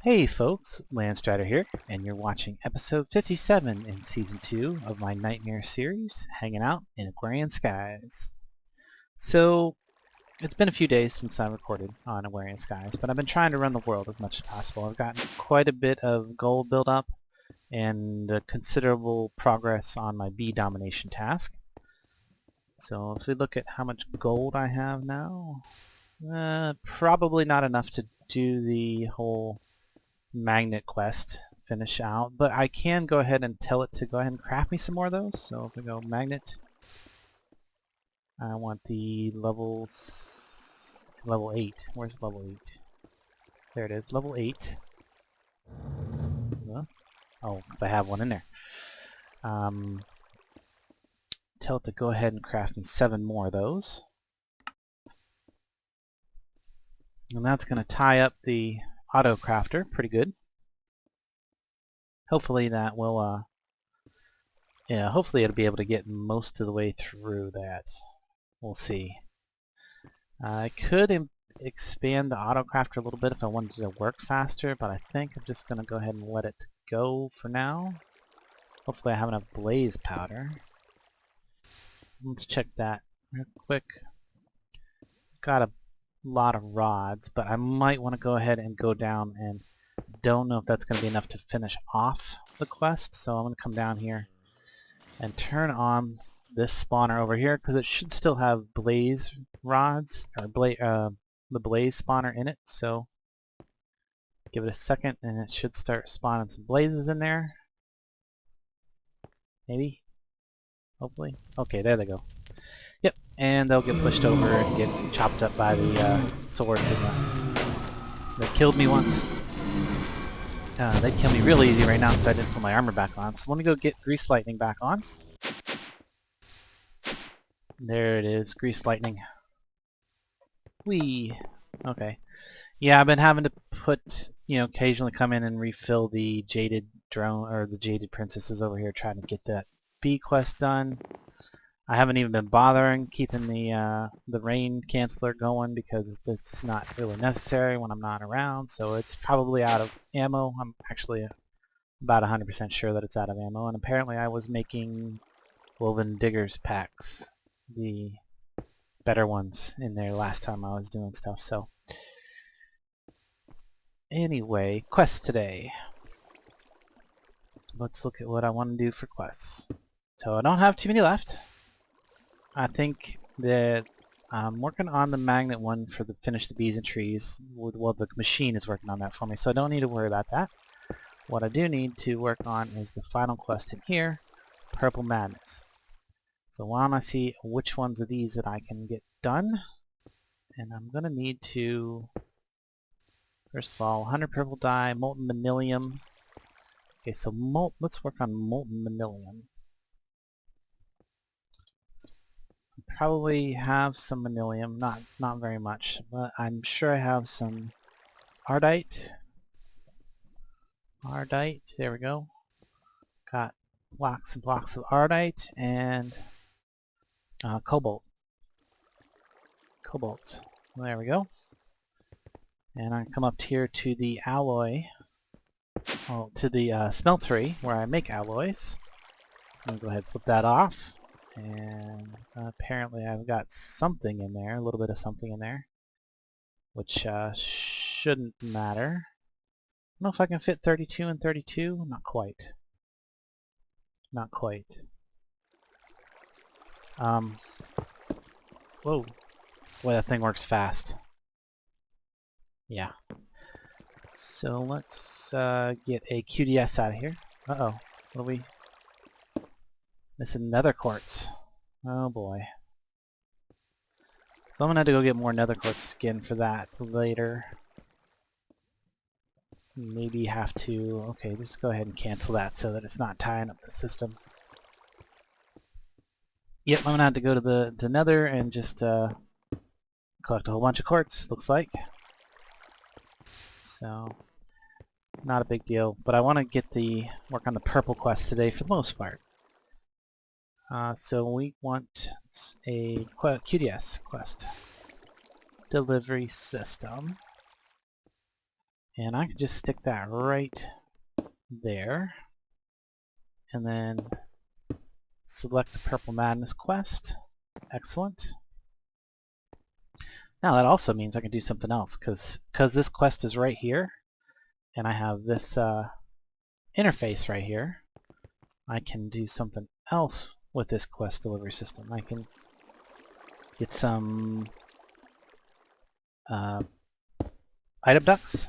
Hey folks, Landstryder here, and you're watching episode 57 in season 2 of my Nightmare series, hanging out in Agrarian Skies. So, it's been a few days since I recorded on Agrarian Skies, but I've been trying to run the world as much as possible. I've gotten quite a bit of gold build up and considerable progress on my bee domination task. So if we look at how much gold I have now, probably not enough to do the whole magnet quest finish out, but I can go ahead and tell it to go ahead and craft me some more of those. So if we go magnet, I want the level 8. Where's level 8? There it is, level 8. Oh, because I have one in there. Tell it to go ahead and craft me 7 more of those. And that's going to tie up the auto crafter pretty good. Hopefully that will, hopefully it'll be able to get most of the way through that. We'll see. I could expand the auto crafter a little bit if I wanted to work faster, but I think I'm just going to go ahead and let it go for now. Hopefully I have enough blaze powder. Let's check that real quick. Got a lot of rods, but I might want to go ahead and go down, and don't know if that's going to be enough to finish off the quest, so I'm going to come down here and turn on this spawner over here, because it should still have blaze rods, or the blaze spawner in it. So give it a second and it should start spawning some blazes in there. Maybe? Hopefully. Okay, there they go. Yep, and they'll get pushed over and get chopped up by the swords they killed me once. They'd kill me real easy right now because I didn't put my armor back on. So let me go get Grease Lightning back on. There it is, Grease Lightning. Whee! Okay. Yeah, I've been having to put, occasionally come in and refill the Jaded drone, or the Jaded Princesses over here, trying to get that bee quest done. I haven't even been bothering keeping the rain canceller going because it's not really necessary when I'm not around, so it's probably out of ammo. I'm actually about 100% sure that it's out of ammo, and apparently I was making Woven Diggers packs, the better ones, in there last time I was doing stuff. So anyway, quests today. Let's look at what I want to do for quests. So I don't have too many left. I think that I'm working on the magnet one for the finish the bees and trees. Well, the machine is working on that for me, so I don't need to worry about that. What I do need to work on is the final quest in here, Purple Madness. So why don't I see which ones of these that I can get done. And I'm going to need to, first of all, 100 purple dye, molten manilium. Okay, so let's work on molten manilium. Probably have some manilium, not very much, but I'm sure I have some ardite. Ardite, there we go. Got blocks and blocks of ardite and cobalt. Cobalt. There we go. And I come up here to the alloy, to the smeltery where I make alloys. I'm gonna go ahead and flip that off. And apparently I've got something in there, a little bit of something in there, which shouldn't matter. I don't know if I can fit 32 and 32. Not quite. Not quite. Whoa. Boy, that thing works fast. Yeah. So let's get a QDS out of here. Uh-oh. What are we... Missing nether quartz. Oh boy. So I'm gonna have to go get more nether quartz skin for that later. Maybe have to... Okay, just go ahead and cancel that so that it's not tying up the system. Yep, I'm gonna have to go to the nether and just collect a whole bunch of quartz, looks like. So, not a big deal. But I want to get work on the purple quest today for the most part. So we want a QDS quest. Delivery system. And I can just stick that right there. And then select the Purple Madness quest. Excellent. Now that also means I can do something else, because this quest is right here, and I have this interface right here. I can do something else with this quest delivery system. I can get some item ducts.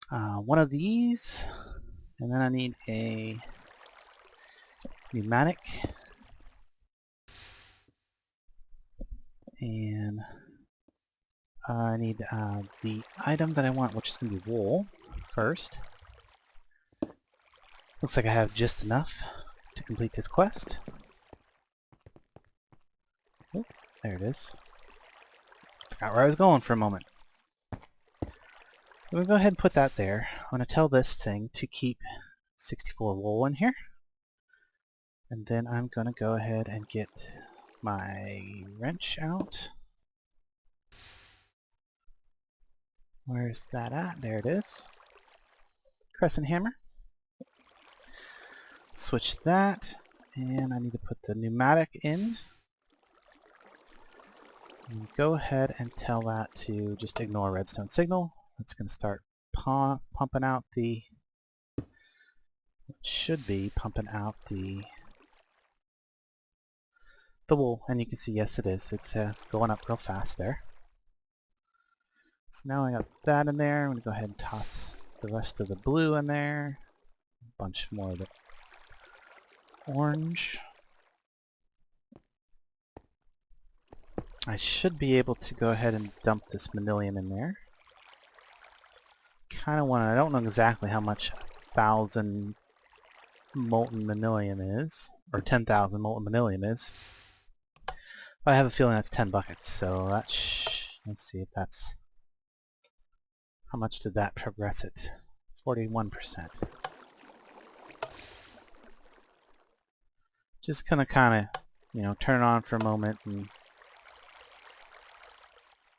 One of these, and then I need a pneumatic, and I need the item that I want, which is going to be wool first. Looks like I have just enough to complete this quest. Oh, there it is. Forgot where I was going for a moment. We'll go ahead and put that there. I'm going to tell this thing to keep 64 wool in here. And then I'm going to go ahead and get my wrench out. Where's that at? There it is. Crescent hammer. Switch that, and I need to put the pneumatic in. And go ahead and tell that to just ignore redstone signal. It's going to start pumping out the... It should be pumping out the wool, and you can see, yes it is. It's going up real fast there. So now I got that in there. I'm going to go ahead and toss the rest of the blue in there. A bunch more of the orange. I should be able to go ahead and dump this manilium in there. Kind of want to, I don't know exactly how much 1,000 molten manilium is, or 10,000 molten manilium is. But I have a feeling that's 10 buckets, so that's, let's see if that's, how much did that progress it? 41%. Just gonna kind of, you know, turn it on for a moment and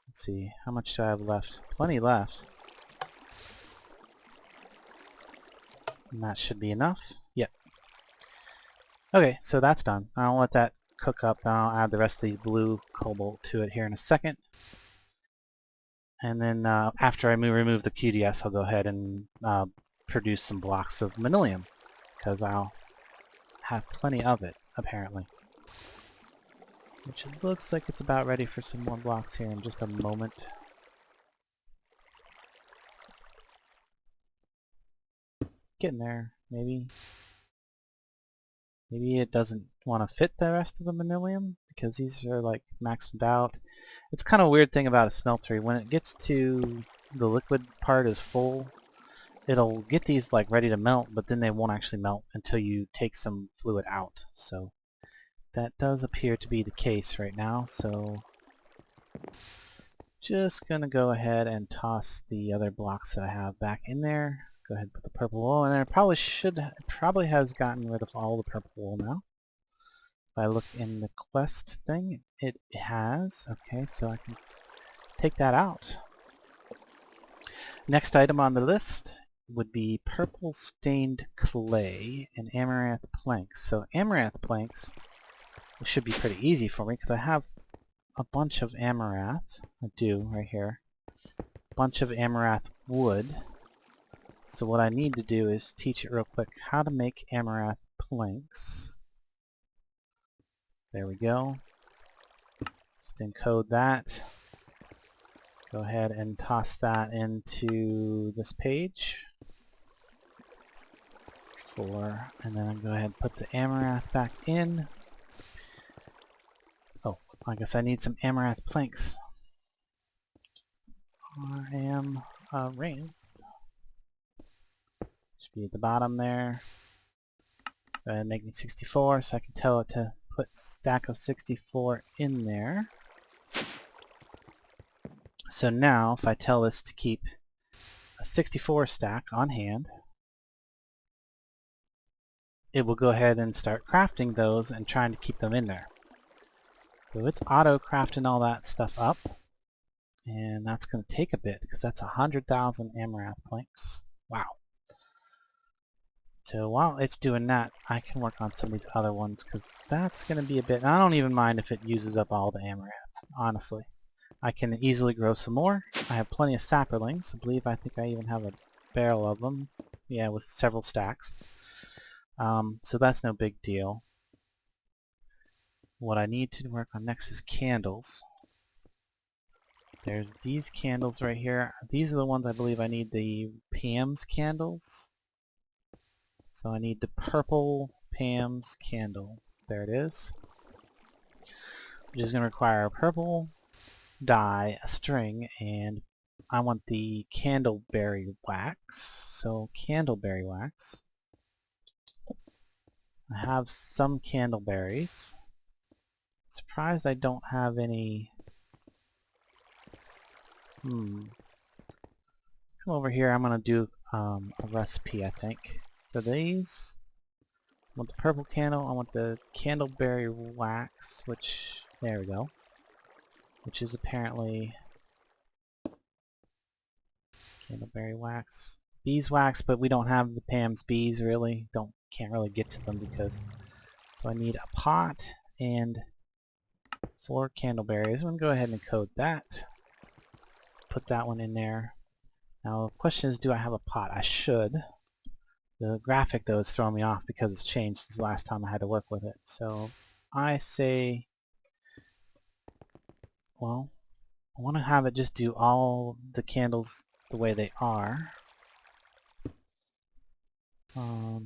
let's see, how much do I have left? Plenty left. And that should be enough. Yep. Okay, so that's done. I'll let that cook up. I'll add the rest of these blue cobalt to it here in a second. And then after I remove the QDS, I'll go ahead and produce some blocks of manilium, because I'll have plenty of it, apparently. Which it looks like it's about ready for some more blocks here in just a moment. Getting there, maybe. Maybe it doesn't want to fit the rest of the manilium, because these are like maxed out. It's kind of a weird thing about a smeltery. When it gets to the liquid part is full, it'll get these like ready to melt, but then they won't actually melt until you take some fluid out. So that does appear to be the case right now, so just gonna go ahead and toss the other blocks that I have back in there. Go ahead and put the purple wool in there. Probably has gotten rid of all the purple wool now. If I look in the quest thing, it has. Okay, so I can take that out. Next item on the list would be purple stained clay and amaranth planks. So amaranth planks should be pretty easy for me because I have a bunch of amaranth. I do right here. A bunch of amaranth wood. So what I need to do is teach it real quick how to make amaranth planks. There we go. Just encode that. Go ahead and toss that into this page. And then go ahead and put the amaranth back in. Oh, I guess I need some amaranth planks. Amaranth. Should be at the bottom there. Go ahead and make me 64 so I can tell it to put stack of 64 in there. So now if I tell this to keep a 64 stack on hand, it will go ahead and start crafting those and trying to keep them in there. So it's auto crafting all that stuff up, And that's going to take a bit because that's 100,000 amaranth planks. Wow. So while it's doing that, I can work on some of these other ones because that's going to be a bit... I don't even mind if it uses up all the amaranth, honestly. I can easily grow some more. I have plenty of sapperlings. I think I even have a barrel of them. Yeah, with several stacks. So that's no big deal. What I need to work on next is candles. There's these candles right here. These are the ones I believe I need, the Pam's candles. So I need the purple Pam's candle. There it is. Which is going to require a purple dye, a string, and I want the candleberry wax. So candleberry wax. I have some candleberries. Surprised I don't have any. Come over here. I'm going to do a recipe, I think. For these, I want the purple candle. I want the candleberry wax, which, there we go. Which is apparently candleberry wax. Beeswax, but we don't have the Pam's bees really. Can't really get to them because. So I need a pot and 4 candleberries. I'm going to go ahead and code that. Put that one in there. Now the question is, do I have a pot? I should. The graphic though is throwing me off because it's changed since the last time I had to work with it. So I say, well, I want to have it just do all the candles the way they are. I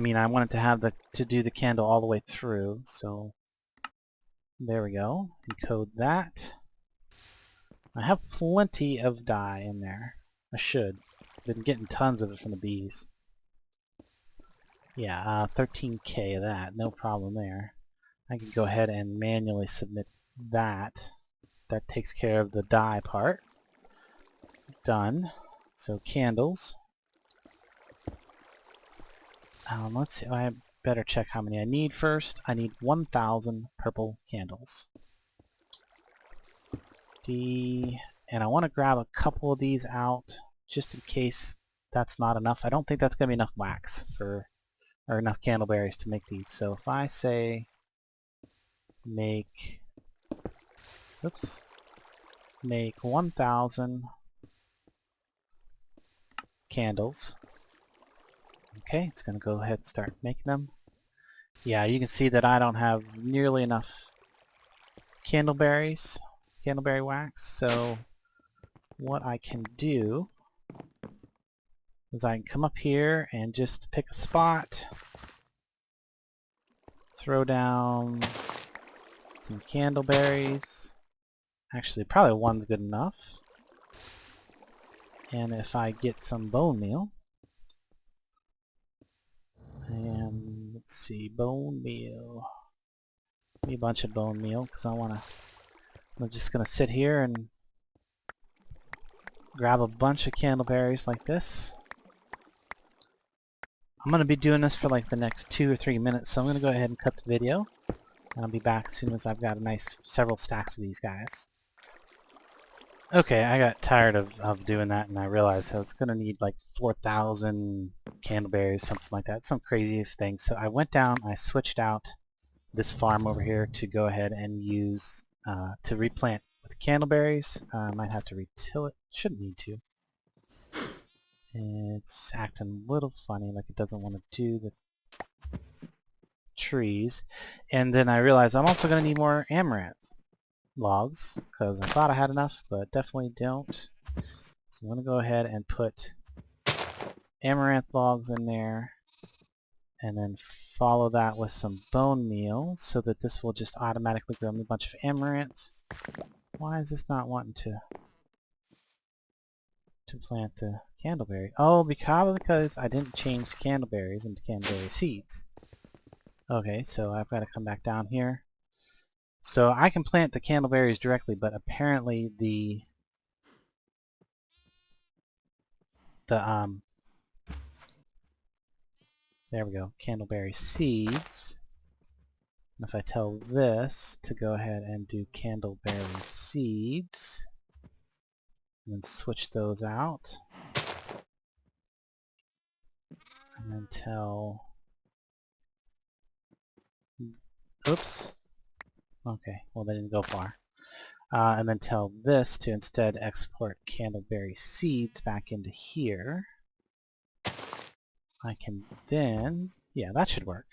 mean, I want it to have to do the candle all the way through. So there we go. Encode that. I have plenty of dye in there. I should. Been getting tons of it from the bees. Yeah, 13k of that. No problem there. I can go ahead and manually submit that. That takes care of the dye part. Done. So candles. Let's see. I better check how many I need first. I need 1,000 purple candles. And I want to grab a couple of these out just in case that's not enough. I don't think that's going to be enough wax or enough candleberries to make these. So if I say make 1,000 candles. Okay, it's going to go ahead and start making them. Yeah, you can see that I don't have nearly enough candleberry wax, so what I can do is I can come up here and just pick a spot, throw down some candleberries. Actually, probably one's good enough. And if I get some bone meal, and let's see, bone meal. Give me a bunch of bone meal because I'm just gonna sit here and grab a bunch of candleberries like this. I'm gonna be doing this for like the next 2 or 3 minutes, so I'm gonna go ahead and cut the video. And I'll be back as soon as I've got several stacks of these guys. Okay, I got tired of doing that, and I realized so it's gonna need like 4,000 candleberries, something like that, some crazy thing. So I went down, I switched out this farm over here to go ahead and use to replant with candleberries. Might have to retill it. Shouldn't need to. It's acting a little funny, like it doesn't want to do the trees. And then I realized I'm also going to need more amaranth logs because I thought I had enough, but definitely don't. So I'm going to go ahead and put amaranth logs in there, and then follow that with some bone meal so that this will just automatically grow me a bunch of amaranth. Why is this not wanting to plant the candleberry? Oh, because I didn't change candleberries into candleberry seeds. Okay, so I've got to come back down here. So I can plant the candleberries directly, but apparently there we go, candleberry seeds If I tell this to go ahead and do candleberry seeds, and then switch those out, and then tell, oops, okay, well they didn't go far. And then tell this to instead export candleberry seeds back into here. I can then, yeah, that should work.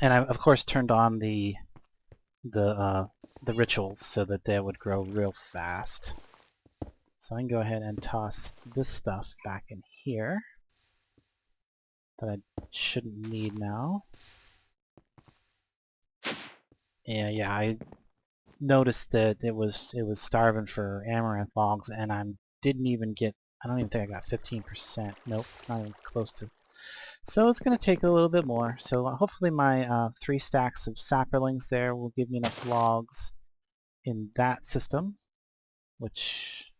And I, of course, turned on the rituals so that they would grow real fast. So I can go ahead and toss this stuff back in here that I shouldn't need now. Yeah, I noticed that it was starving for amaranth logs, and I didn't even get, I don't even think I got 15%. Nope, not even close to. So it's going to take a little bit more. So hopefully my 3 stacks of sapperlings there will give me enough logs in that system, which,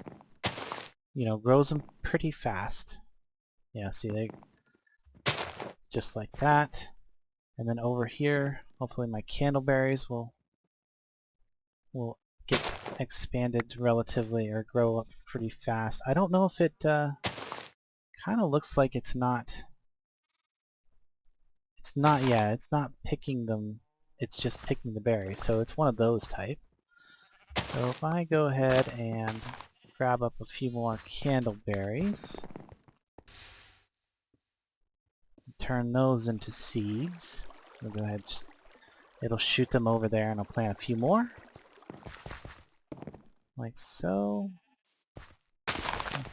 you know, grows them pretty fast. Yeah, see, they just like that. And then over here, hopefully my candleberries will get expanded relatively, or grow up pretty fast. I don't know if it kind of looks like it's not, yeah, it's not picking them, it's just picking the berries, so it's one of those type. So if I go ahead and grab up a few more candleberries, turn those into seeds, we'll go ahead, it'll shoot them over there, and I'll plant a few more, like so.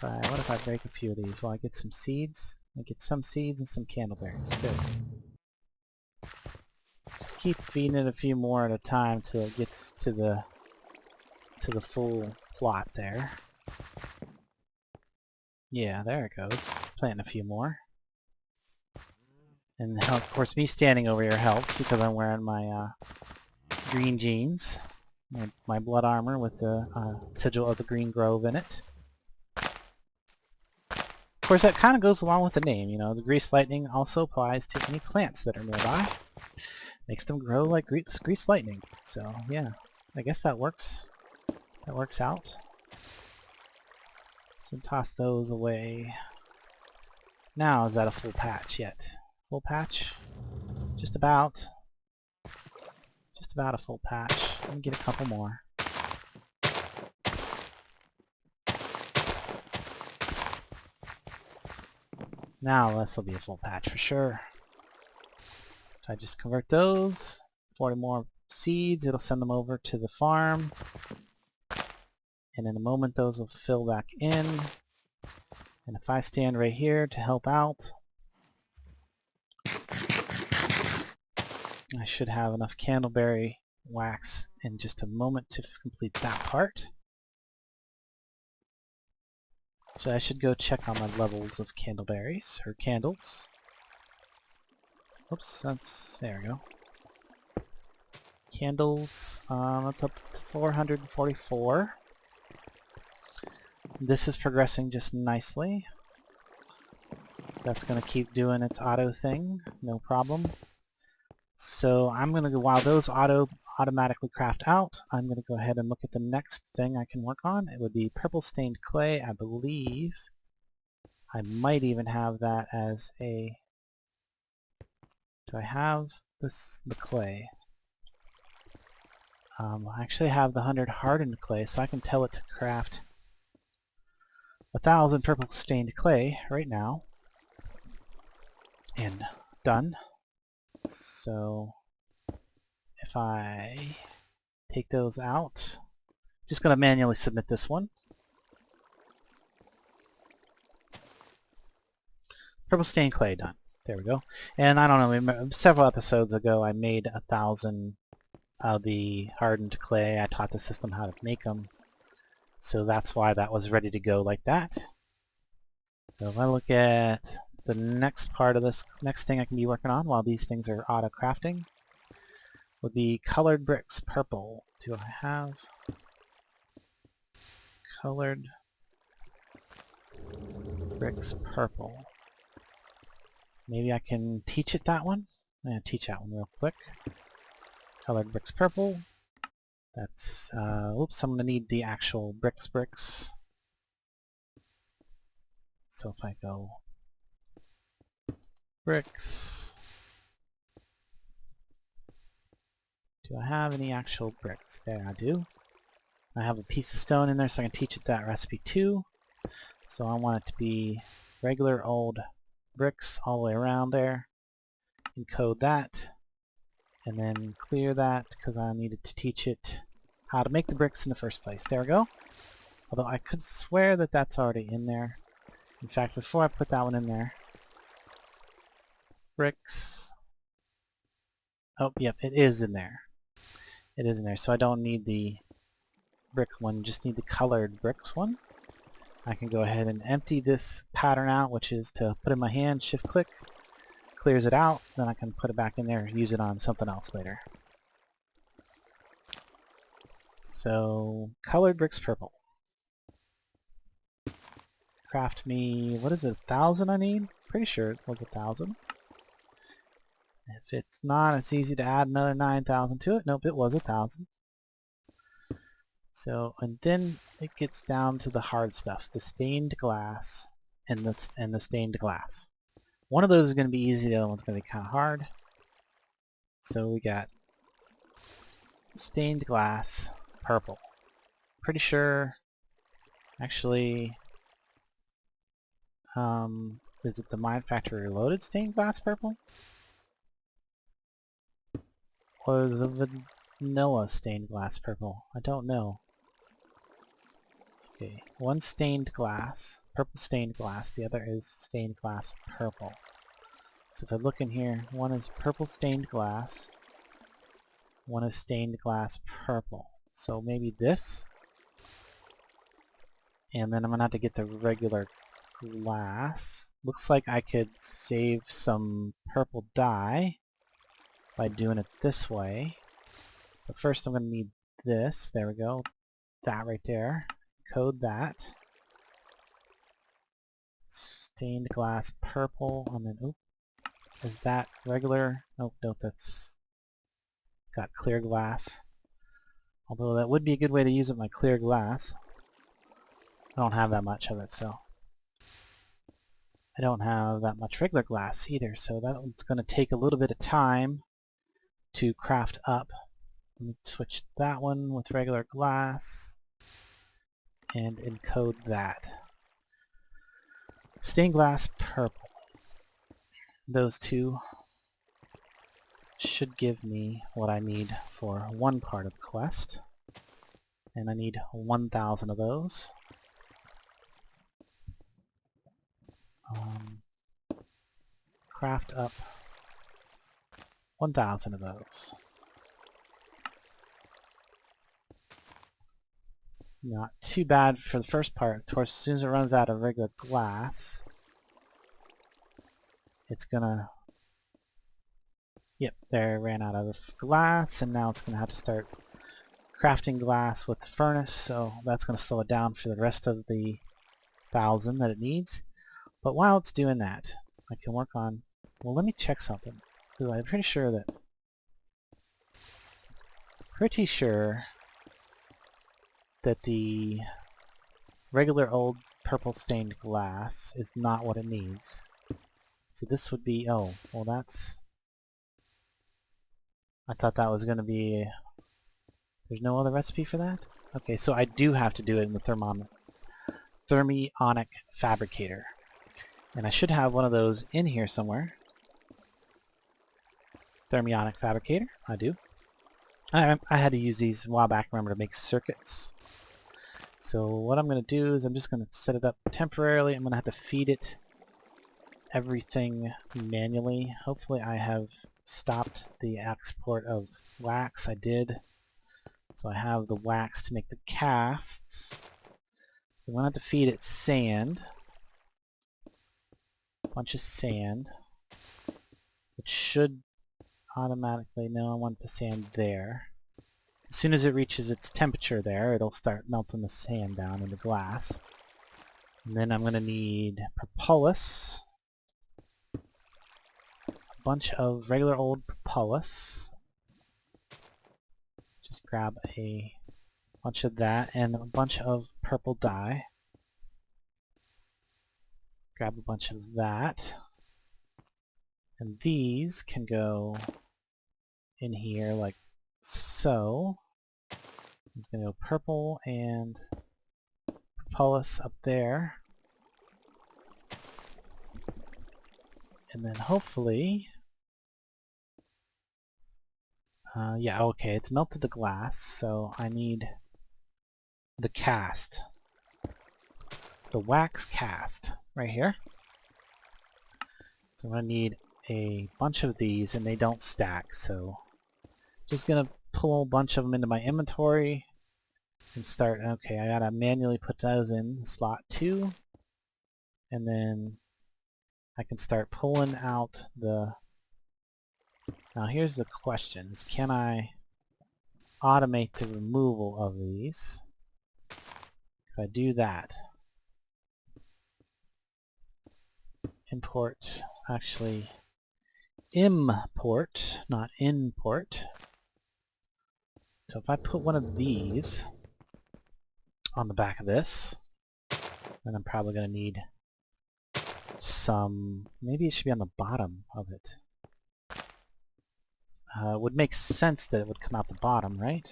What if I break a few of these? Well, I get some seeds. I get some seeds and some candleberries. Good. Just keep feeding it a few more at a time till it gets to the full plot there. Yeah, there it goes. Planting a few more. And of course, me standing over here helps because I'm wearing my green jeans, my blood armor with the sigil of the Green Grove in it. Of course, that kind of goes along with the name, you know. The grease lightning also applies to any plants that are nearby. Makes them grow like grease lightning. So yeah, I guess that works. That works out. So toss those away. Now, is that a full patch yet? Full patch? Just about. Just about a full patch. Let me get a couple more. Now this will be a full patch for sure. If I just convert those, 40 more seeds, it'll send them over to the farm. And in a moment those will fill back in. And if I stand right here to help out, I should have enough candleberry wax in just a moment to complete that part. So I should go check on my levels of candleberries, or candles. Oops, there we go. Candles, that's up to 444. This is progressing just nicely. That's going to keep doing its auto thing, no problem. So I'm going to go, while those automatically craft out, I'm going to go ahead and look at the next thing I can work on. It would be purple stained clay, I believe. I might even have that as a... Do I have the clay? I actually have the 100 hardened clay, so I can tell it to craft 1,000 purple stained clay right now. And done. So if I take those out, just going to manually submit this one. Purple stained clay done. There we go. And I don't know, several episodes ago I made 1,000 of the hardened clay. I taught the system how to make them. So that's why that was ready to go like that. So if I look at the next part of this, next thing I can be working on while these things are auto crafting would be colored bricks purple. Do I have colored bricks purple? Maybe I can teach it that one? I'm going to teach that one real quick. Colored bricks purple. That's, oops, I'm going to need the actual bricks. So if I go bricks, do I have any actual bricks? There, I do. I have a piece of stone in there, so I can teach it that recipe too. So I want it to be regular old bricks all the way around there. Encode that, and then clear that because I needed to teach it how to make the bricks in the first place. There we go. Although I could swear that that's already in there. In fact, before I put that one in there, bricks. Oh, yep, it is in there. It is in there, so I don't need the brick one, just need the colored bricks one. I can go ahead and empty this pattern out, which is to put in my hand, shift click, clears it out, then I can put it back in there and use it on something else later. So, colored bricks purple. Craft me, what is it, 1,000 I need? Pretty sure it was 1,000. If it's not, it's easy to add another 9,000 to it. Nope, it was 1,000. So, and then it gets down to the hard stuff, the stained glass and the stained glass. One of those is going to be easy, the other one's going to be kind of hard. So we got stained glass purple. Pretty sure, actually, is it the Mine Factory Reloaded stained glass purple? Or is it vanilla stained glass purple? I don't know. Okay, one stained glass, purple stained glass, the other is stained glass purple. So if I look in here, one is purple stained glass, one is stained glass purple. So maybe this, and then I'm gonna have to get the regular glass. Looks like I could save some purple dye by doing it this way. But first I'm gonna need this. There we go. That right there. Code that. Stained glass purple, and then, oop, is that regular? Nope, nope, that's got clear glass. Although that would be a good way to use it, my clear glass. I don't have that much of it, so. I don't have that much regular glass either, so that one's going to take a little bit of time to craft up. Let me switch that one with regular glass and encode that. Stained glass purple. Those two should give me what I need for one part of the quest. And I need 1,000 of those. Craft up 1,000 of those. Not too bad for the first part. Of course, as soon as it runs out of regular glass, it's gonna... Yep, there, it ran out of glass, and now it's gonna have to start crafting glass with the furnace, so that's gonna slow it down for the rest of the 1,000 that it needs. But while it's doing that, I can work on... Well, let me check something, because I'm pretty sure that the regular old purple stained glass is not what it needs. So this would be, oh, well that's... I thought that was going to be... There's no other recipe for that? Okay, so I do have to do it in the thermionic fabricator. And I should have one of those in here somewhere. Thermionic fabricator, I do. I had to use these a while back, remember, to make circuits. So what I'm going to do is I'm just going to set it up temporarily. I'm going to have to feed it everything manually. Hopefully I have stopped the export of wax. I did. So I have the wax to make the casts. So I'm going to have to feed it sand. A bunch of sand. Which should automatically... No, I want the sand there. As soon as it reaches its temperature there, it'll start melting the sand down into glass. And then I'm going to need propolis. A bunch of regular old propolis. Just grab a bunch of that and a bunch of purple dye. Grab a bunch of that. And these can go in here like so. It's going to go purple and propolis up there. And then hopefully, yeah, okay, it's melted the glass, so I need the cast. The wax cast, right here. So I need a bunch of these, and they don't stack, so just gonna pull a bunch of them into my inventory and start. Okay, I gotta manually put those in slot 2, and then I can start pulling out the... Now here's the question, is can I automate the removal of these? If I do that, import, actually import, not import. So if I put one of these on the back of this, then I'm probably going to need some, maybe it should be on the bottom of it. It would make sense that it would come out the bottom, right?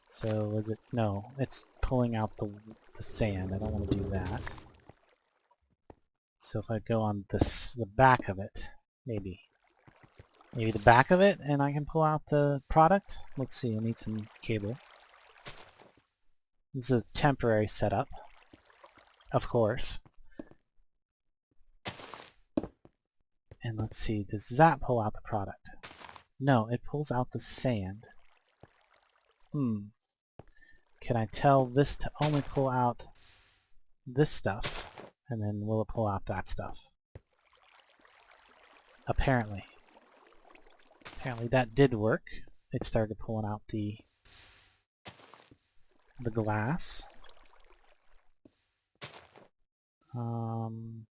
So is it, no, it's pulling out the sand. I don't want to do that. So if I go on this, the back of it, maybe the back of it, and I can pull out the product. Let's see, I need some cable. This is a temporary setup, of course. And let's see, does that pull out the product? No, it pulls out the sand. Can I tell this to only pull out this stuff, and then will it pull out that stuff? Apparently. Apparently that did work. It started pulling out the glass.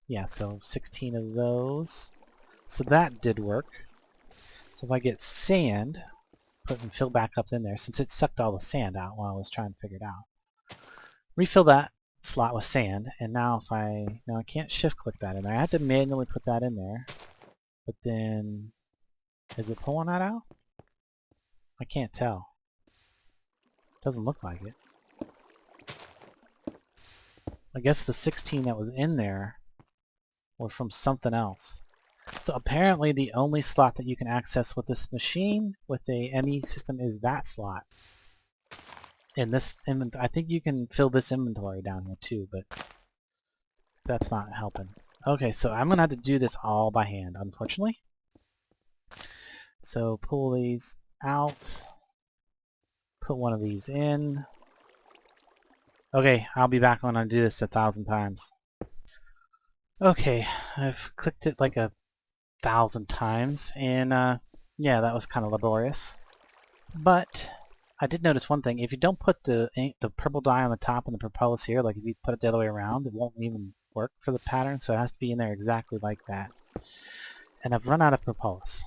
Yeah, so 16 of those. So that did work. So if I get sand, put and fill back up in there, since it sucked all the sand out while I was trying to figure it out. Refill that slot with sand, and now if I can't shift click that in there. I had to manually put that in there, but then is it pulling that out? I can't tell. Doesn't look like it. I guess the 16 that was in there were from something else. So apparently the only slot that you can access with this machine with a ME system is that slot. In this inventory, I think you can fill this inventory down here too, but that's not helping. Okay, so I'm gonna have to do this all by hand, unfortunately. So pull these out, put one of these in. Okay, I'll be back when I do this 1,000 times. Okay, I've clicked it like 1,000 times, and yeah, that was kind of laborious. But I did notice one thing: if you don't put the purple dye on the top and the propolis here, like if you put it the other way around, it won't even work for the pattern. So it has to be in there exactly like that. And I've run out of propolis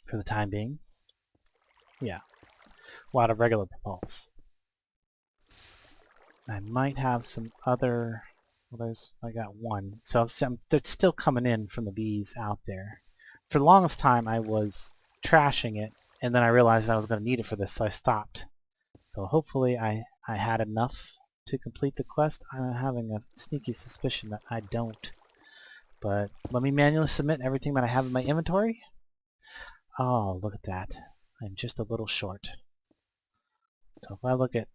for the time being. Yeah, a lot of regular propolis. I might have some other. Well, I got one. So they're still coming in from the bees out there. For the longest time, I was trashing it, and then I realized I was going to need it for this, so I stopped. So hopefully I had enough to complete the quest. I'm having a sneaky suspicion that I don't. But let me manually submit everything that I have in my inventory. Oh, look at that. I'm just a little short. So if I look at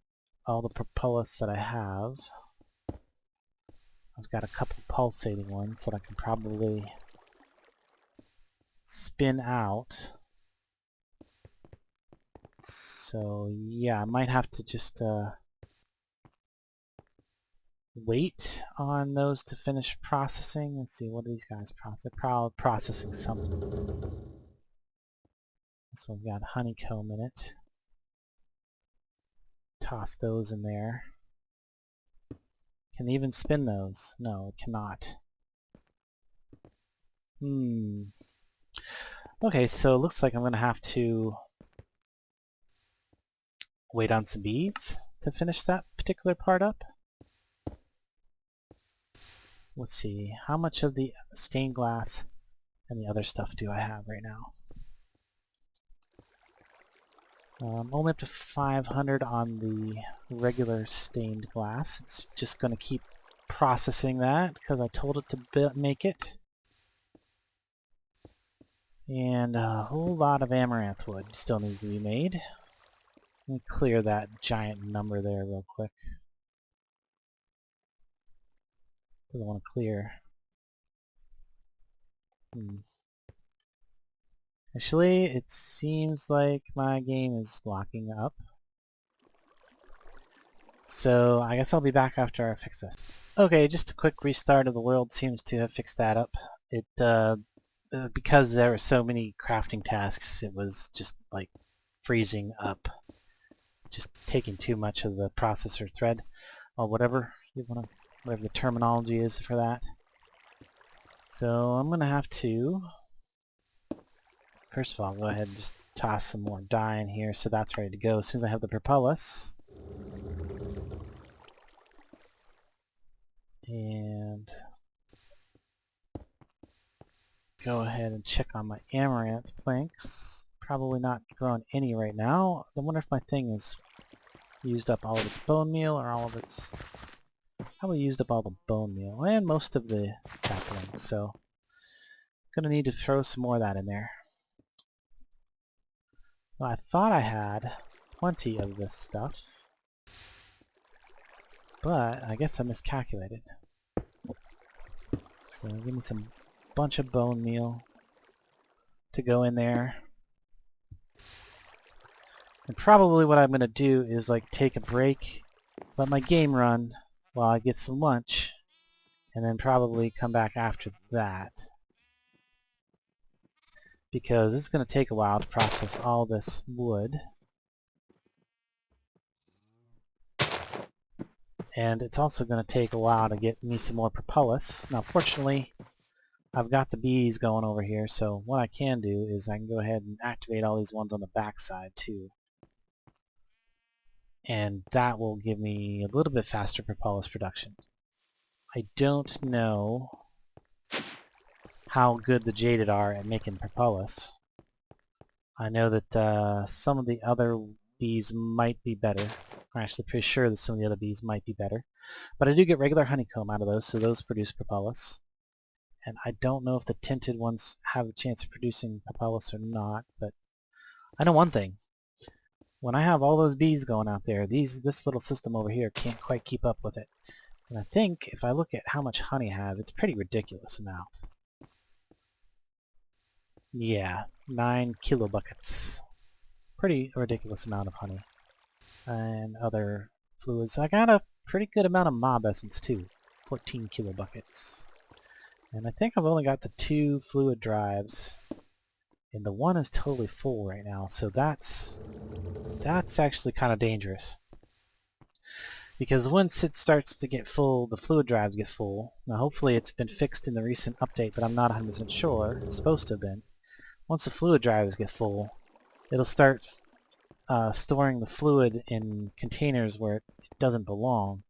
all the propolis that I have, I've got a couple pulsating ones that I can probably spin out. So yeah, I might have to just wait on those to finish processing. Let's see, what do these guys process? They're probably processing something. This one's got honeycomb in it. Toss those in there. Can it even spin those? No, it cannot. Okay, so it looks like I'm going to have to wait on some bees to finish that particular part up. Let's see, how much of the stained glass and the other stuff do I have right now? Only up to 500 on the regular stained glass. It's just going to keep processing that because I told it to make it. And a whole lot of amaranth wood still needs to be made. Let me clear that giant number there real quick. Doesn't want to clear. Actually, it seems like my game is locking up. So I guess I'll be back after I fix this. Okay, just a quick restart of the world seems to have fixed that up. It because there were so many crafting tasks, it was just like freezing up, just taking too much of the processor thread, or whatever whatever the terminology is for that. So I'm gonna have to, first of all, go ahead and just toss some more dye in here, so that's ready to go as soon as I have the propolis. And go ahead and check on my amaranth planks. Probably not growing any right now. I wonder if my thing has used up all of its bone meal or all of its... Probably used up all the bone meal and most of the saplings, so gonna need to throw some more of that in there. Well, I thought I had plenty of this stuff, but I guess I miscalculated. So give me some bunch of bone meal to go in there. And probably what I'm going to do is like take a break, let my game run while I get some lunch, and then probably come back after that. Because it's going to take a while to process all this wood. And it's also going to take a while to get me some more propolis. Now fortunately, I've got the bees going over here, so what I can do is I can go ahead and activate all these ones on the back side too. And that will give me a little bit faster propolis production. I don't know how good the Jaded are at making propolis. I know that some of the other bees might be better. I'm actually pretty sure that some of the other bees might be better. But I do get regular honeycomb out of those, so those produce propolis. And I don't know if the tinted ones have the chance of producing propolis or not, but I know one thing. When I have all those bees going out there, this little system over here can't quite keep up with it. And I think if I look at how much honey I have, it's a pretty ridiculous amount. Yeah, 9 kilobuckets. Pretty ridiculous amount of honey. And other fluids. I got a pretty good amount of mob essence too. 14 kilobuckets. And I think I've only got the 2 fluid drives. And the one is totally full right now, so that's actually kind of dangerous. Because once it starts to get full, the fluid drives get full. Now hopefully it's been fixed in the recent update, but I'm not 100% sure. It's supposed to have been. Once the fluid drives get full, it'll start storing the fluid in containers where it doesn't belong.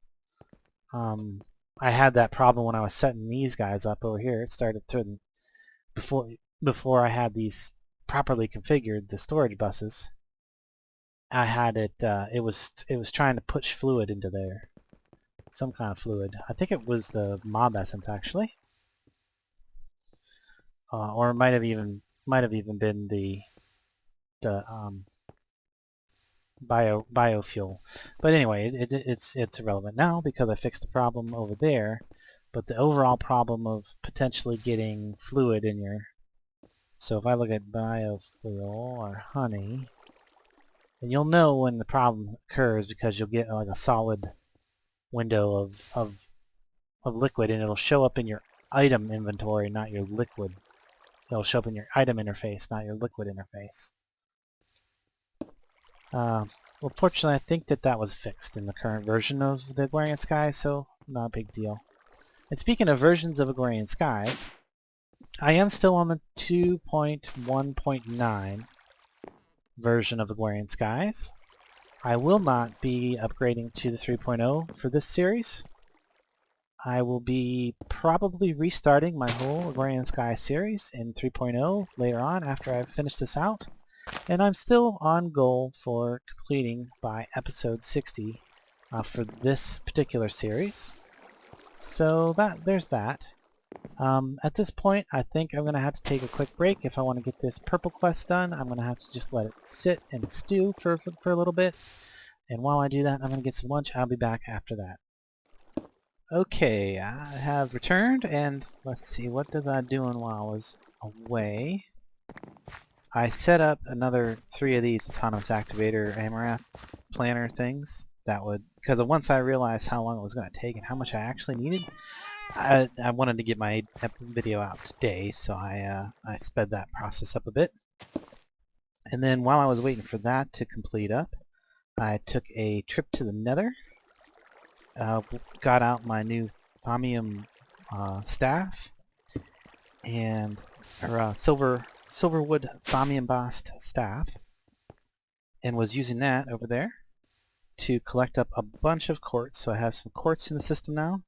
I had that problem when I was setting these guys up over here. It started to, before I had these properly configured, the storage buses. I had it. It was trying to push fluid into there, some kind of fluid. I think it was the mob essence actually, or it might have even been the biofuel. But anyway, it's irrelevant now because I fixed the problem over there. But the overall problem of potentially getting fluid in your... So if I look at biofuel or honey, and you'll know when the problem occurs because you'll get like a solid window of liquid, and it'll show up in your item inventory, not your liquid. It'll show up in your item interface, not your liquid interface. Well, fortunately, I think that was fixed in the current version of the Agrarian Skies, so not a big deal. And speaking of versions of Agrarian Skies, I am still on the 2.1.9 version of Agrarian Skies. I will not be upgrading to the 3.0 for this series. I will be probably restarting my whole Agrarian Skies series in 3.0 later on after I've finished this out. And I'm still on goal for completing by episode 60 for this particular series. So there's that. At this point, I think I'm going to have to take a quick break. If I want to get this purple quest done, I'm going to have to just let it sit and stew for a little bit. And while I do that, I'm going to get some lunch. I'll be back after that. Okay, I have returned, and let's see, what was I doing while I was away? I set up another 3 of these autonomous activator amaranth planter things. That would, because once I realized how long it was going to take and how much I actually needed, I wanted to get my video out today, so I sped that process up a bit. And then while I was waiting for that to complete up, I took a trip to the Nether. Got out my new Thamium staff and silverwood Thamium embossed staff, and was using that over there to collect up a bunch of quartz. So I have some quartz in the system now.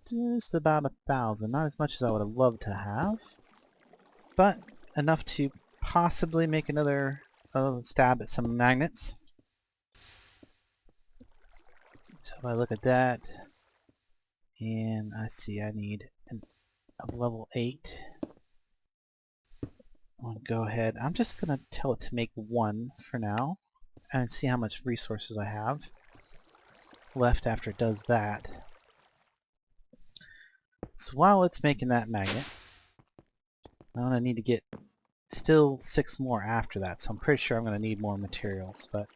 Just about 1,000, not as much as I would have loved to have, but enough to possibly make another stab at some magnets. So if I look at that, and I see I need a level 8. I'll go ahead. I'm just going to tell it to make 1 for now, and see how much resources I have left after it does that. So while it's making that magnet, I'm going to need to get still 6 more after that, so I'm pretty sure I'm going to need more materials, but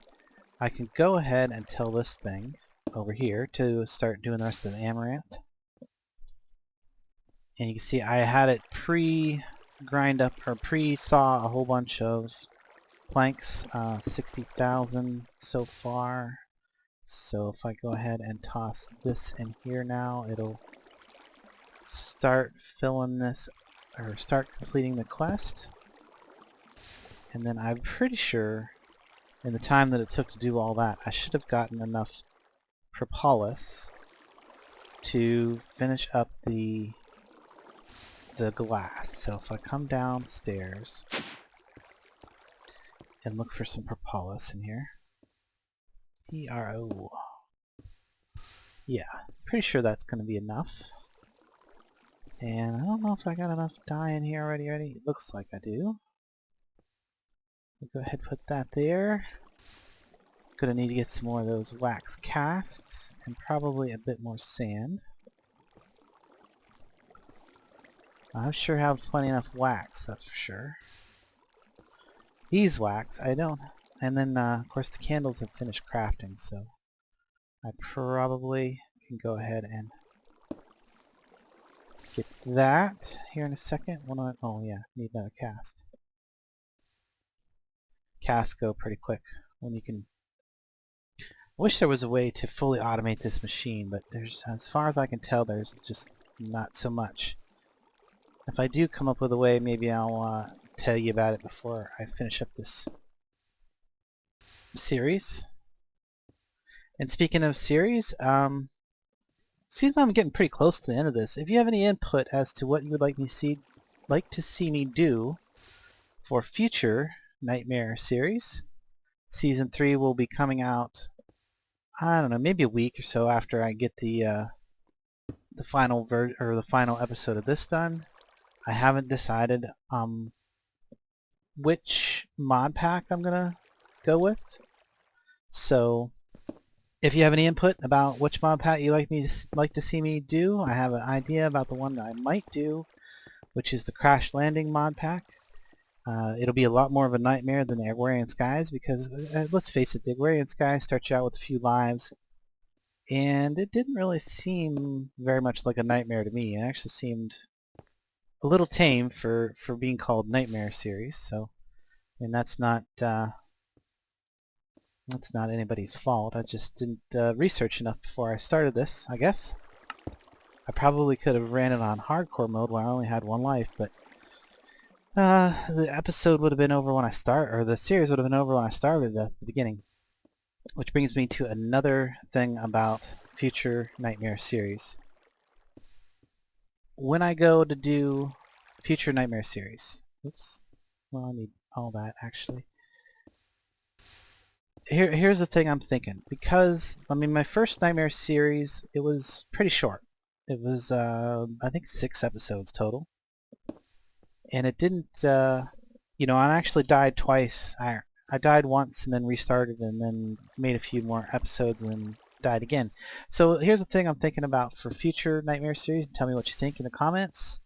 I can go ahead and tell this thing over here to start doing the rest of the amaranth. And you can see I had it pre-grind up, or pre-saw a whole bunch of planks, 60,000 so far. So if I go ahead and toss this in here now, it'll start filling this, or start completing the quest. And then I'm pretty sure in the time that it took to do all that, I should have gotten enough propolis to finish up the glass. So if I come downstairs and look for some propolis in here, P-R-O, yeah, pretty sure that's going to be enough. And I don't know if I got enough dye in here already. It looks like I do. We'll go ahead and put that there. Gonna need to get some more of those wax casts and probably a bit more sand. I sure have plenty enough wax, that's for sure. Beeswax, I don't. And then, of course, the candles have finished crafting, so I probably can go ahead and get that here in a second. Oh yeah, need another cast. Casts go pretty quick when you can. I wish there was a way to fully automate this machine, but there's, as far as I can tell, there's just not so much. If I do come up with a way, maybe I'll tell you about it before I finish up this series. And speaking of series, seems I'm getting pretty close to the end of this. If you have any input as to what you would like to see me do for future Nightmare series, Season 3 will be coming out, I don't know, maybe a week or so after I get the final episode of this done. I haven't decided which mod pack I'm gonna go with. So if you have any input about which mod pack you like to see me do, I have an idea about the one that I might do, which is the Crash Landing mod pack. It'll be a lot more of a nightmare than the Agrarian Skies because, let's face it, the Agrarian Skies starts you out with a few lives, and it didn't really seem very much like a nightmare to me. It actually seemed a little tame for being called Nightmare series. So, and that's not anybody's fault. I just didn't research enough before I started this, I guess. I probably could have ran it on hardcore mode where I only had one life, but the episode would have been over when I or the series would have been over when I started at the beginning. Which brings me to another thing about future Nightmare series. When I go to do future Nightmare series, oops, well, I need all that actually. Here's the thing I'm thinking, because I mean my first Nightmare series, it was pretty short. It was I think 6 episodes total, and it didn't you know, I actually died twice. I died once and then restarted and then made a few more episodes and then died again. So here's the thing I'm thinking about for future Nightmare series, and tell me what you think in the comments,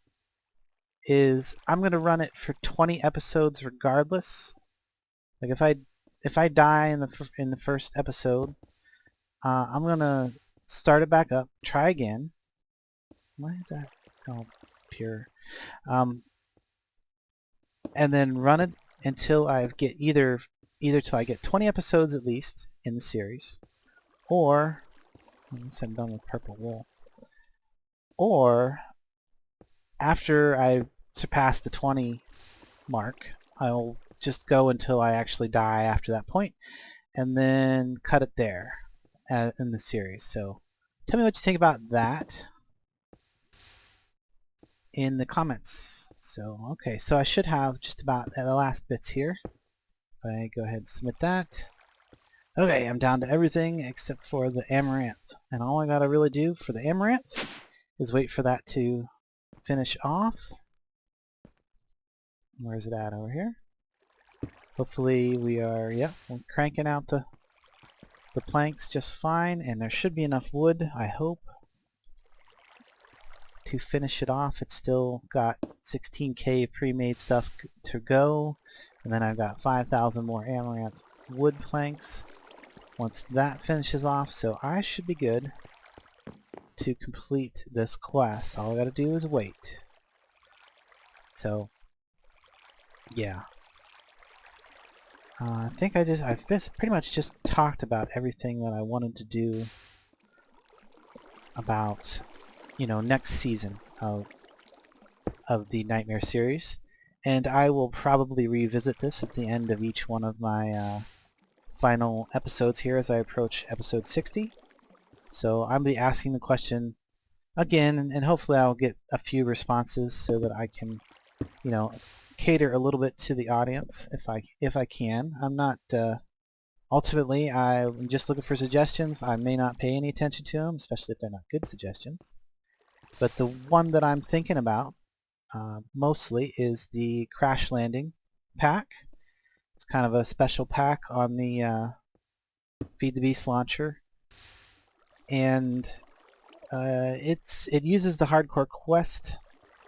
is I'm going to run it for 20 episodes regardless. Like if I die in the first episode, I'm going to start it back up, try again. Why is that all pure? And then run it until I get either till I get 20 episodes at least in the series, or unless I'm done with purple wool, or after I surpass the 20 mark, I'll just go until I actually die after that point, and then cut it there in the series. So tell me what you think about that in the comments. So okay, so I should have just about the last bits here. I go ahead and submit that. Okay, I'm down to everything except for the amaranth. And all I gotta really do for the amaranth is wait for that to finish off. Where's it at? Over here? Hopefully we are, we're cranking out the planks just fine, and there should be enough wood, I hope, to finish it off. It's still got 16k pre-made stuff to go, and then I've got 5,000 more amaranth wood planks once that finishes off, so I should be good to complete this quest. All I gotta do is wait. So yeah, I think I've pretty much just talked about everything that I wanted to do about, you know, next season of the Nightmare series, and I will probably revisit this at the end of each one of my final episodes here as I approach episode 60. So I'll be asking the question again, and hopefully I'll get a few responses so that I can, you know, cater a little bit to the audience if I can. I'm not ultimately, I'm just looking for suggestions. I may not pay any attention to them, especially if they're not good suggestions. But the one that I'm thinking about mostly is the crash landing pack. It's kind of a special pack on the Feed the Beast launcher, and it uses the hardcore quest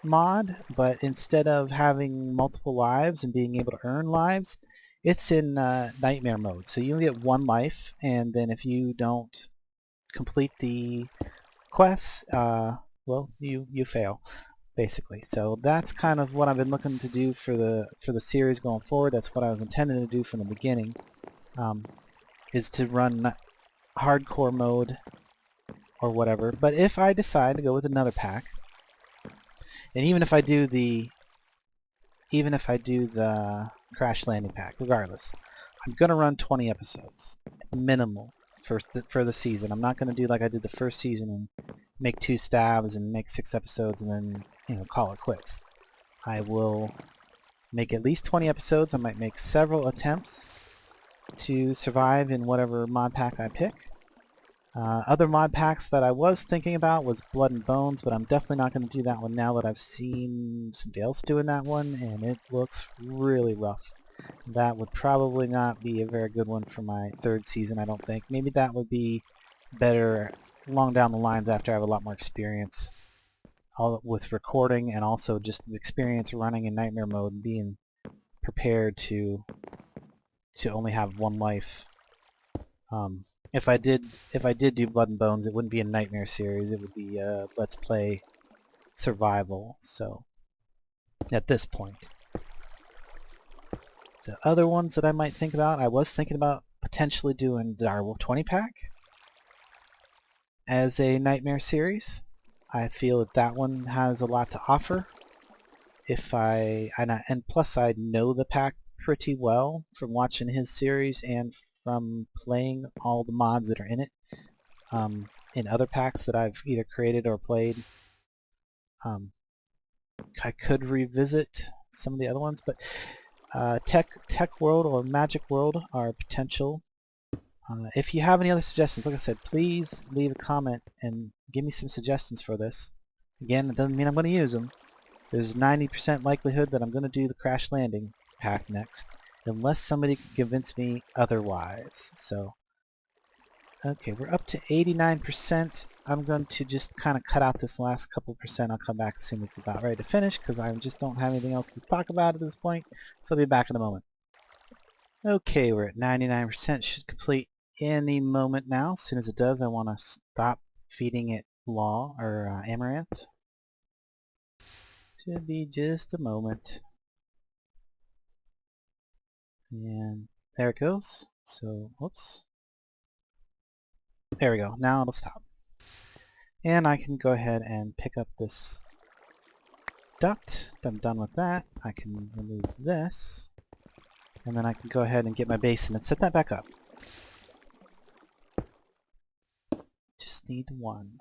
mod, but instead of having multiple lives and being able to earn lives, it's in nightmare mode. So you get 1 life, and then if you don't complete the quests, well, you fail, basically. So that's kind of what I've been looking to do for the series going forward. That's what I was intending to do from the beginning, is to run hardcore mode or whatever. But if I decide to go with another pack, and even if I do the crash landing pack, regardless, I'm gonna run 20 episodes minimal for the season. I'm not gonna do like I did the first season and make 2 stabs and make 6 episodes and then, you know, call it quits. I will make at least 20 episodes. I might make several attempts to survive in whatever mod pack I pick. Other mod packs that I was thinking about was Blood and Bones, but I'm definitely not going to do that one now that I've seen somebody else doing that one, and it looks really rough. That would probably not be a very good one for my 3rd season, I don't think. Maybe that would be better long down the lines after I have a lot more experience with recording, and also just experience running in nightmare mode and being prepared to only have 1 life. If I did do Blood and Bones, it wouldn't be a nightmare series. It would be Let's Play survival. So at this point, the other ones that I might think about, I was thinking about potentially doing Direwolf 20 pack as a nightmare series. I feel that that one has a lot to offer. And plus I know the pack pretty well from watching his series and from playing all the mods that are in it in other packs that I've either created or played. I could revisit some of the other ones, but Tech World or Magic World are potential. If you have any other suggestions, like I said, please leave a comment and give me some suggestions for this. Again, it doesn't mean I'm going to use them. There's 90% likelihood that I'm going to do the Crash Landing pack next, unless somebody can convince me otherwise. So, okay, we're up to 89%. I'm going to just kind of cut out this last couple percent. I'll come back as soon as it's about ready to finish, because I just don't have anything else to talk about at this point. So I'll be back in a moment. Okay, we're at 99%. Should complete any moment now. As soon as it does, I want to stop feeding it amaranth. Should be just a moment. And there it goes. So, whoops. There we go. Now it'll stop. And I can go ahead and pick up this duct. I'm done with that. I can remove this. And then I can go ahead and get my basin and set that back up. Just need one.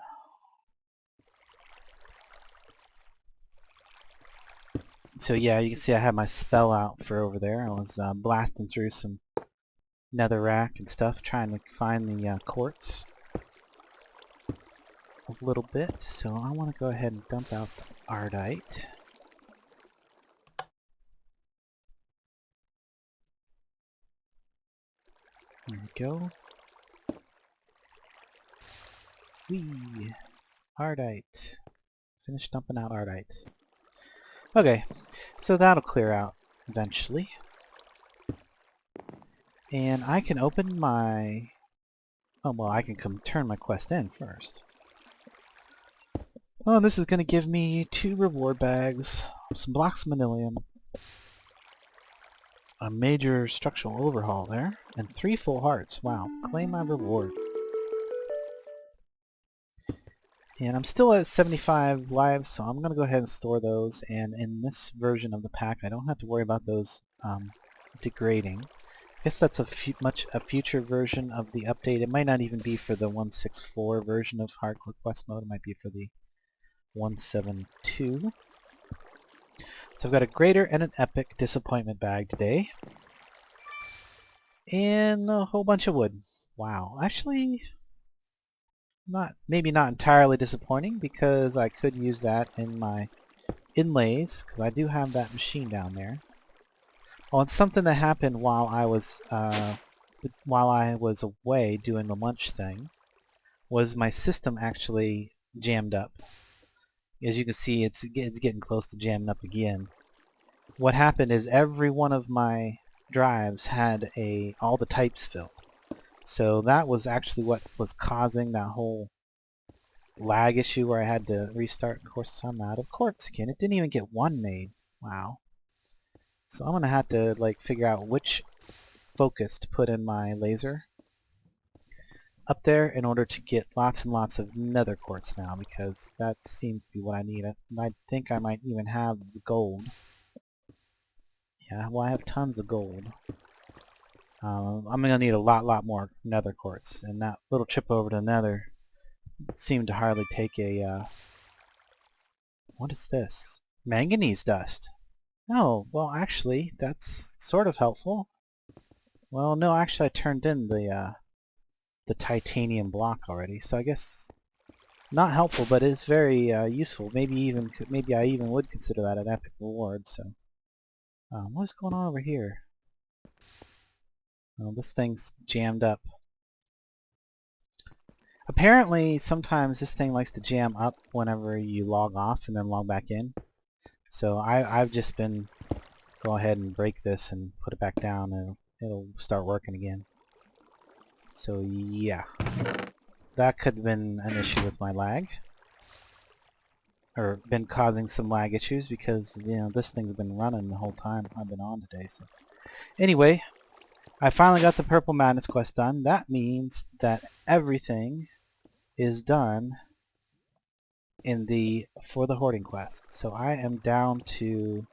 So yeah, you can see I have my spell out for over there. I was blasting through some netherrack and stuff, trying to find the quartz a little bit. So I want to go ahead and dump out the ardite. There we go. Whee! Ardite. Finish dumping out ardite. Okay, so that'll clear out eventually. And I can open my... Oh, well, I can come turn my quest in first. Oh, this is going to give me 2 reward bags, some blocks of manilium, a major structural overhaul there, and 3 full hearts. Wow, claim my reward. And I'm still at 75 lives, so I'm going to go ahead and store those, and in this version of the pack I don't have to worry about those degrading. I guess that's a future version of the update. It might not even be for the 1.6.4 version of Hardcore Quest Mode. It might be for the 1.7.2. So I've got a Greater and an Epic Disappointment bag today. And a whole bunch of wood. Wow. Actually, maybe not entirely disappointing, because I could use that in my inlays, because I do have that machine down there. Well, it's something that happened while I was away doing the lunch thing. Was my system actually jammed up? As you can see, it's getting close to jamming up again. What happened is every one of my drives had all the types filled. So that was actually what was causing that whole lag issue where I had to restart. Of course, I'm out of quartz again. It didn't even get one made. Wow. So I'm going to have to figure out which focus to put in my laser up there in order to get lots and lots of nether quartz now, because that seems to be what I need. I think I might even have the gold. Yeah, well, I have tons of gold. I'm going to need a lot more nether quartz, and that little trip over to nether seemed to hardly take a... what is this? Manganese dust. Oh, well, actually, that's sort of helpful. Well, no, actually, I turned in the titanium block already, so I guess not helpful, but it's very useful. Maybe I even would consider that an epic reward. So, what is going on over here? Oh, this thing's jammed up. Apparently, sometimes this thing likes to jam up whenever you log off and then log back in. So I've just been go ahead and break this and put it back down, and it'll start working again. So yeah, that could have been an issue with my lag, or been causing some lag issues, because this thing's been running the whole time I've been on today. So anyway, I finally got the Purple Madness quest done. That means that everything is done for the hoarding quest. So I am down to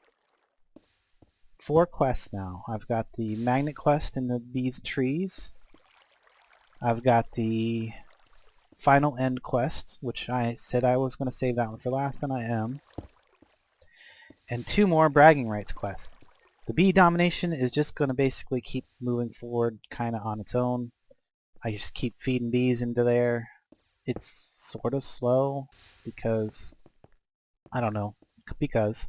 4 quests now. I've got the magnet quest in the bees and trees. I've got the final end quest, which I said I was going to save that one for last, and I am. And 2 more bragging rights quests. The bee domination is just going to basically keep moving forward kind of on its own. I just keep feeding bees into there. It's sort of slow because, I don't know, because.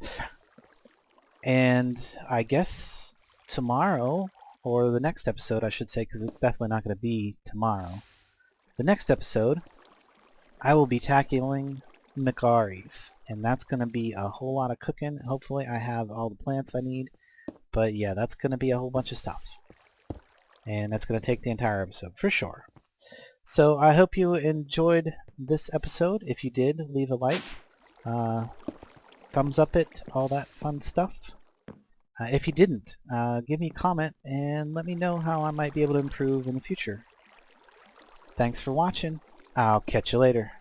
And I guess tomorrow, or the next episode I should say, because it's definitely not going to be tomorrow. The next episode, I will be tackling McGarry's, and that's going to be a whole lot of cooking. Hopefully I have all the plants I need, but yeah, that's going to be a whole bunch of stuff. And that's going to take the entire episode, for sure. So I hope you enjoyed this episode. If you did, leave a like, thumbs up it, all that fun stuff. If you didn't, give me a comment and let me know how I might be able to improve in the future. Thanks for watching. I'll catch you later.